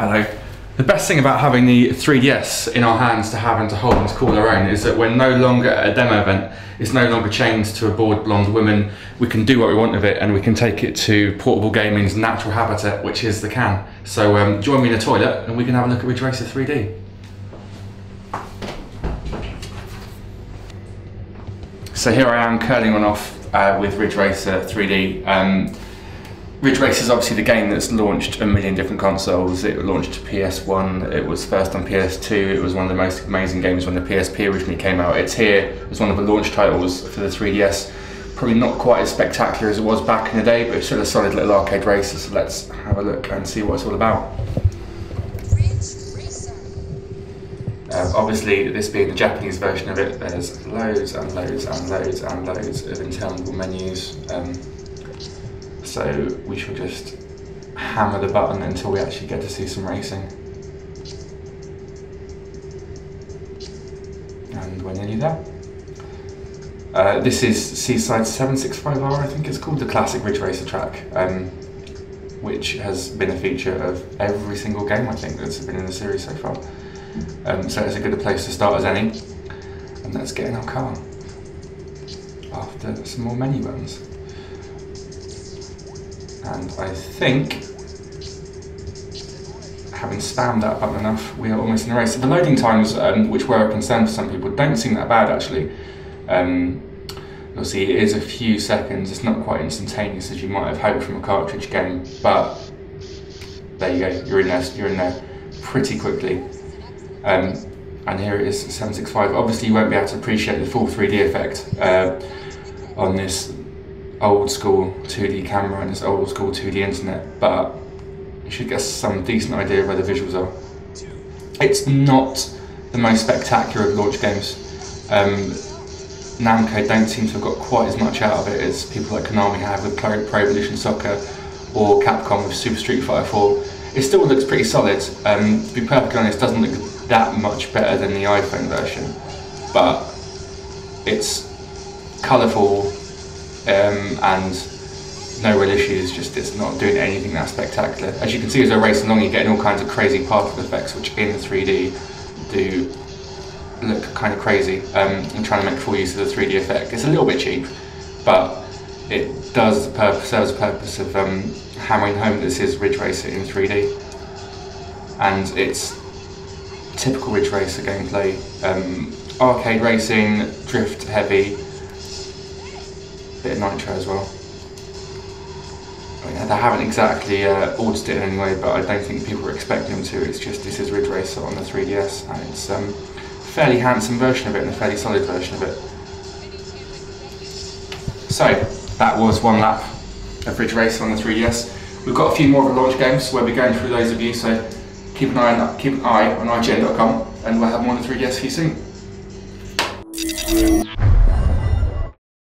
Hello. The best thing about having the 3DS in our hands to have and to hold and to call our own is that we're no longer at a demo event. It's no longer chained to a bored blonde woman. We can do what we want with it, and we can take it to portable gaming's natural habitat, which is the can. So join me in the toilet and we can have a look at Ridge Racer 3D. So here I am curling on off with Ridge Racer 3D. Ridge Racer is obviously the game that's launched a million different consoles. It launched to PS1, it was first on PS2, it was one of the most amazing games when the PSP originally came out. It's here as one of the launch titles for the 3DS. Probably not quite as spectacular as it was back in the day, but it's still a solid little arcade racer, so let's have a look and see what it's all about. Obviously, this being the Japanese version of it, there's loads and loads and loads and loads of interminable menus. So we shall just hammer the button until we actually get to see some racing. And we're nearly there. This is Seaside 765R, I think it's called, the classic Ridge Racer track, which has been a feature of every single game I think that's been in the series so far. So it's as good a place to start as any. And let's get in our car after some more menu runs. And I think, having spammed that button enough, we are almost in the race. So the loading times, which were a concern for some people, don't seem that bad actually. You'll see it is a few seconds, it's not quite instantaneous as you might have hoped from a cartridge game, but there you go, you're in there pretty quickly. And here it is, 765. Obviously you won't be able to appreciate the full 3D effect on this old school 2D camera and this old school 2D internet, but you should get some decent idea of where the visuals are. It's not the most spectacular of launch games. Namco don't seem to have got quite as much out of it as people like Konami have with Pro Evolution Soccer or Capcom with Super Street Fighter 4. It still looks pretty solid. To be perfectly honest, it doesn't look that much better than the iPhone version, but it's colourful, and no real issues, just it's not doing anything that spectacular. As you can see as we're racing along, you're getting all kinds of crazy particle effects which in 3D do look kind of crazy. I'm trying to make full use of the 3D effect. It's a little bit cheap, but it does serves the purpose of hammering home that this is Ridge Racer in 3D. And it's typical Ridge Racer gameplay, arcade racing, drift heavy, bit of nitro as well. I mean, they haven't exactly altered it in any way, but I don't think people were expecting them to. It's just this is Ridge Racer on the 3DS, and it's a fairly handsome version of it and a fairly solid version of it. So that was one lap of Ridge Racer on the 3DS. We've got a few more of the launch games where we're going through those of you, so keep an eye on IGN.com, and we'll have more on the 3DS for you soon.